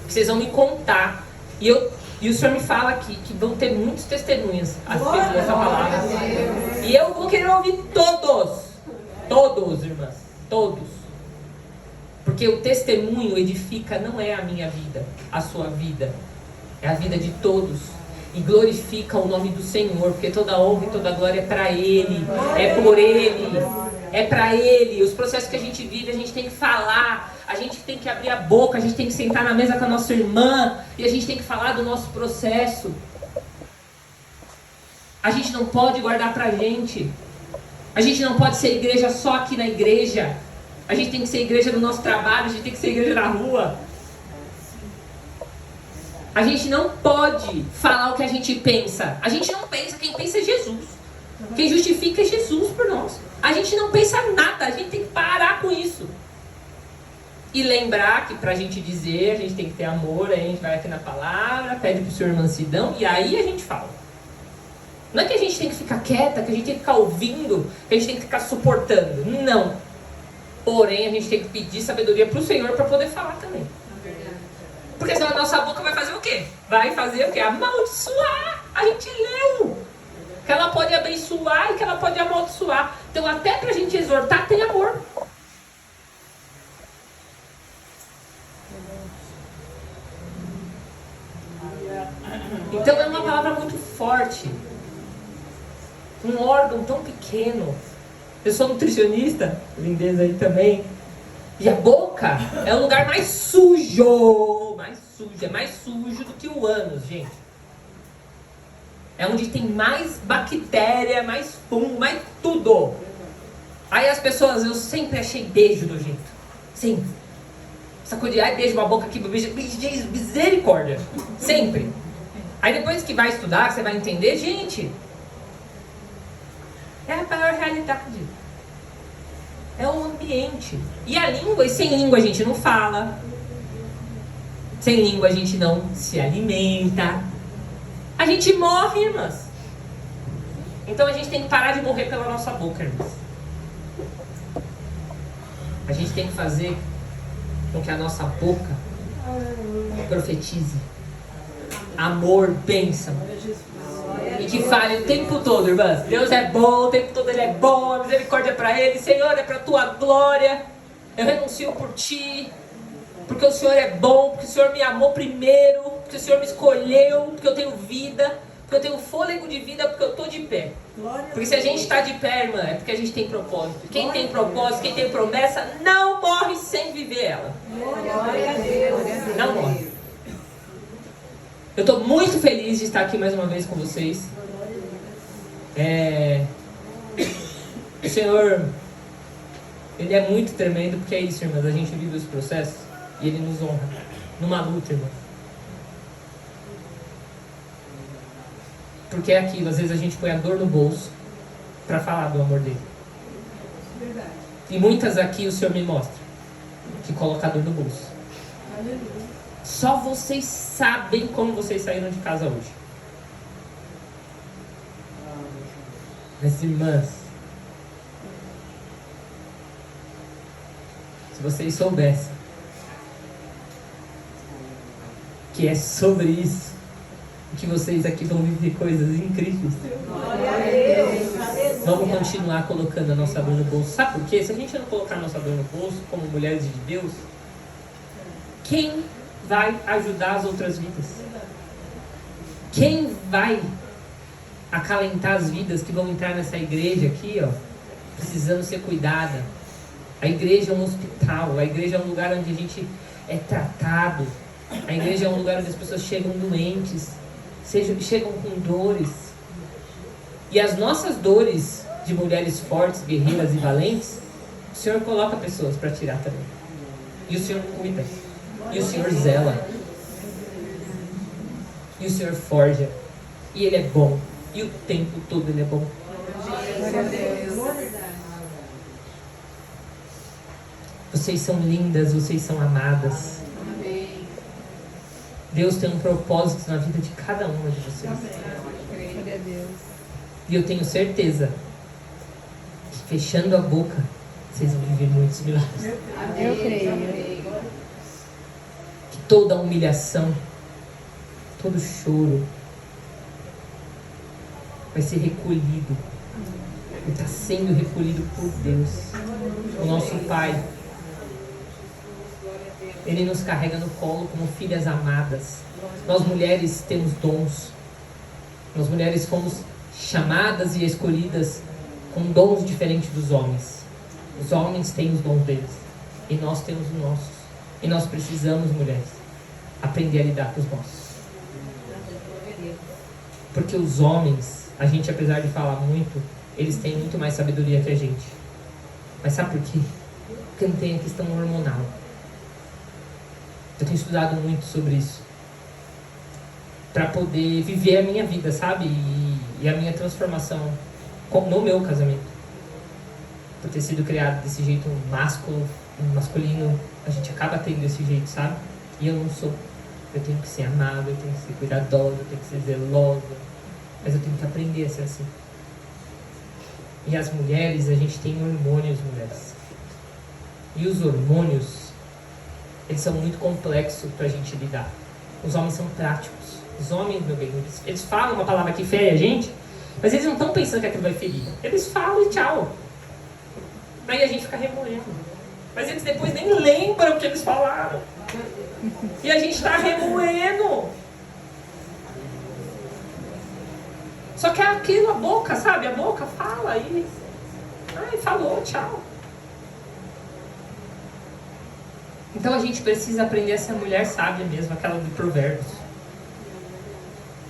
que vocês vão me contar. E o Senhor me fala aqui que vão ter muitos testemunhos a respeito dessa palavra. E eu vou querer ouvir todos. Todos, irmãs. Todos. Porque o testemunho edifica, não é a minha vida, a sua vida. É a vida de todos. E glorifica o nome do Senhor, porque toda honra e toda glória é para Ele. É por Ele. É para Ele. Os processos que a gente vive, a gente tem que falar. A gente tem que abrir a boca. A gente tem que sentar na mesa com a nossa irmã. E a gente tem que falar do nosso processo. A gente não pode guardar pra gente. A gente não pode ser igreja só aqui na igreja. A gente tem que ser igreja no nosso trabalho, a gente tem que ser igreja na rua. A gente não pode falar o que a gente pensa. A gente não pensa, quem pensa é Jesus. Quem justifica é Jesus por nós. A gente não pensa nada, a gente tem que parar com isso. E lembrar que pra gente dizer, a gente tem que ter amor, aí a gente vai aqui na palavra, pede pro Senhor mansidão, e aí a gente fala. Não é que a gente tem que ficar quieta, que a gente tem que ficar ouvindo, que a gente tem que ficar suportando. Não. Porém, a gente tem que pedir sabedoria para o Senhor para poder falar também. Porque senão a nossa boca vai fazer o quê? Vai fazer o quê? Amaldiçoar. A gente leu que ela pode abençoar e que ela pode amaldiçoar. Então, até para a gente exortar, tem amor. Então, é uma palavra muito forte. Um órgão tão pequeno. Eu sou nutricionista, lindeza aí também. E a boca é o lugar mais sujo. É mais sujo do que o ânus, gente. É onde tem mais bactéria, mais fungo, mais tudo. Aí as pessoas, eu sempre achei beijo nojento. Sempre. Essa coisa de, ai, beijo uma boca aqui, misericórdia. Sempre. Aí depois que vai estudar, você vai entender, gente... É a maior realidade. É o ambiente. E a língua, e sem língua a gente não fala. Sem língua a gente não se alimenta. A gente morre, irmãs. Então a gente tem que parar de morrer pela nossa boca, irmãs. A gente tem que fazer com que a nossa boca profetize amor, bênção. E que fale o tempo todo, irmãs. Deus é bom, o tempo todo Ele é bom, a misericórdia é para Ele. Senhor, é para a Tua glória. Eu renuncio por Ti, porque o Senhor é bom, porque o Senhor me amou primeiro, porque o Senhor me escolheu, porque eu tenho vida, porque eu tenho fôlego de vida, porque eu estou de pé. Porque se a gente está de pé, irmã, é porque a gente tem propósito. Quem tem propósito, quem tem promessa, não morre sem viver ela. Não morre. Eu estou muito feliz de estar aqui mais uma vez com vocês. O Senhor, Ele é muito tremendo, porque é isso, irmãs. A gente vive os processos e Ele nos honra numa luta, irmãs. Porque é aquilo, às vezes a gente põe a dor no bolso para falar do amor dele. E muitas aqui o Senhor me mostra que coloca a dor no bolso. Só vocês sabem como vocês saíram de casa hoje. Mas, irmãs, se vocês soubessem que é sobre isso, que vocês aqui vão viver coisas incríveis. Glória a Deus. Vamos continuar colocando a nossa dor no bolso. Sabe por quê? Se a gente não colocar a nossa dor no bolso, como mulheres de Deus, quem vai ajudar as outras vidas? Quem vai acalentar as vidas que vão entrar nessa igreja aqui, ó, precisando ser cuidada. A igreja é um hospital, a igreja é um lugar onde a gente é tratado, a igreja é um lugar onde as pessoas chegam doentes, chegam com dores. E as nossas dores de mulheres fortes, guerreiras e valentes, o Senhor coloca pessoas para tirar também. E o Senhor cuida, e o Senhor zela, e o Senhor forja, e Ele é bom, e o tempo todo Ele é bom. Glória a Deus. Vocês são lindas, vocês são amadas. Amém. Deus tem um propósito na vida de cada uma de vocês. Glória a Deus. E eu tenho certeza que fechando a boca, vocês vão viver muitos milagres. Eu creio. Que toda humilhação, todo choro vai ser recolhido. E está sendo recolhido por Deus, o nosso Pai. Ele nos carrega no colo como filhas amadas. Nós mulheres temos dons. Nós mulheres fomos chamadas e escolhidas com dons diferentes dos homens. Os homens têm os dons deles e nós temos os nossos. E nós precisamos, mulheres, aprender a lidar com os nossos. Porque os homens, a gente, apesar de falar muito, eles têm muito mais sabedoria que a gente. Mas sabe por quê? Porque não tem a questão hormonal. Eu tenho estudado muito sobre isso para poder viver a minha vida, sabe? E a minha transformação no meu casamento. Por ter sido criado desse jeito masculino, a gente acaba tendo desse jeito, sabe? E eu não sou. Eu tenho que ser amada, eu tenho que ser cuidadosa, eu tenho que ser zelosa. Mas eu tenho que aprender a ser assim. E as mulheres, a gente tem hormônios, mulheres. E os hormônios, eles são muito complexos pra gente lidar. Os homens são práticos. Os homens, meu bem, eles falam uma palavra que fere a gente, mas eles não estão pensando que aquilo vai ferir. Eles falam e tchau. Aí a gente fica remoendo. Mas eles depois nem lembram o que eles falaram. E a gente está remoendo. Só que é aquilo, a boca, sabe? A boca fala e... Ai, falou, tchau. Então a gente precisa aprender a ser mulher sábia mesmo, aquela de Provérbios.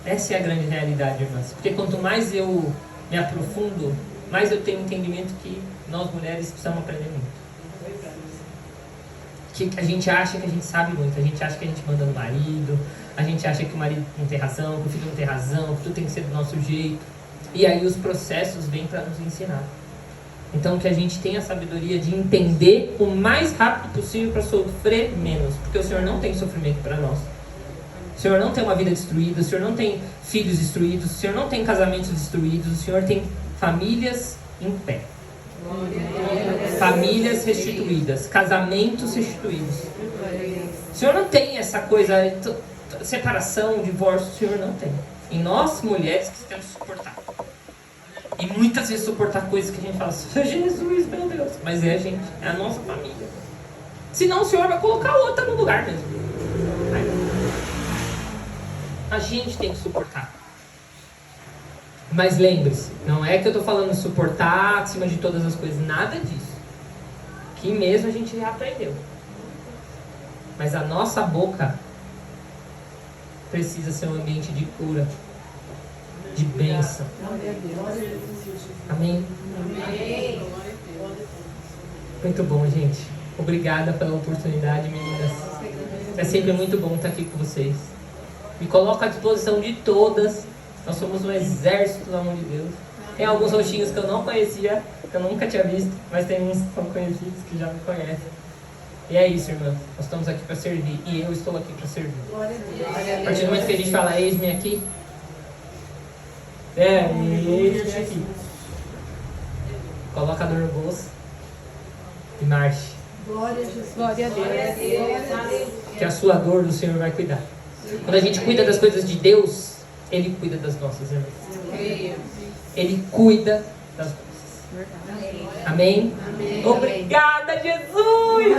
Essa é a grande realidade, irmãs. Porque quanto mais eu me aprofundo, mais eu tenho entendimento que nós mulheres precisamos aprender muito. Que a gente acha que a gente sabe muito, a gente acha que a gente manda no marido, a gente acha que o marido não tem razão, que o filho não tem razão, que tudo tem que ser do nosso jeito. E aí os processos vêm para nos ensinar. Então que a gente tenha a sabedoria de entender o mais rápido possível para sofrer menos. Porque o Senhor não tem sofrimento para nós. O Senhor não tem uma vida destruída, o Senhor não tem filhos destruídos, o Senhor não tem casamentos destruídos, o Senhor tem famílias em pé. Famílias restituídas, casamentos restituídos. O Senhor não tem essa coisa, separação, divórcio, o Senhor não tem. E nós, mulheres, que temos que suportar. E muitas vezes suportar coisas que a gente fala assim, Jesus, meu Deus. Mas é a gente, é a nossa família. Senão o Senhor vai colocar outra no lugar mesmo. A gente tem que suportar. Mas lembre-se, não é que eu estou falando de suportar acima de todas as coisas, nada disso. Que mesmo a gente já aprendeu. Mas a nossa boca precisa ser um ambiente de cura, de bênção. Amém? Muito bom, gente. Obrigada pela oportunidade, meninas. É sempre muito bom estar aqui com vocês. Me coloco à disposição de todas. Nós somos um exército, pelo amor de Deus. Tem alguns rostinhos que eu não conhecia, que eu nunca tinha visto, mas tem uns que são conhecidos que já me conhecem. E é isso, irmã. Nós estamos aqui para servir. E eu estou aqui para servir. A partir do momento que a gente fala, eis-me aqui. Eis-me aqui. Coloca a dor no bolso e marche. Glória a Jesus. Glória a Deus. Que a sua dor do Senhor vai cuidar. Quando a gente cuida das coisas de Deus, Ele cuida das nossas, irmãs. Ele cuida das nossas. Amém? Amém. Obrigada, Jesus!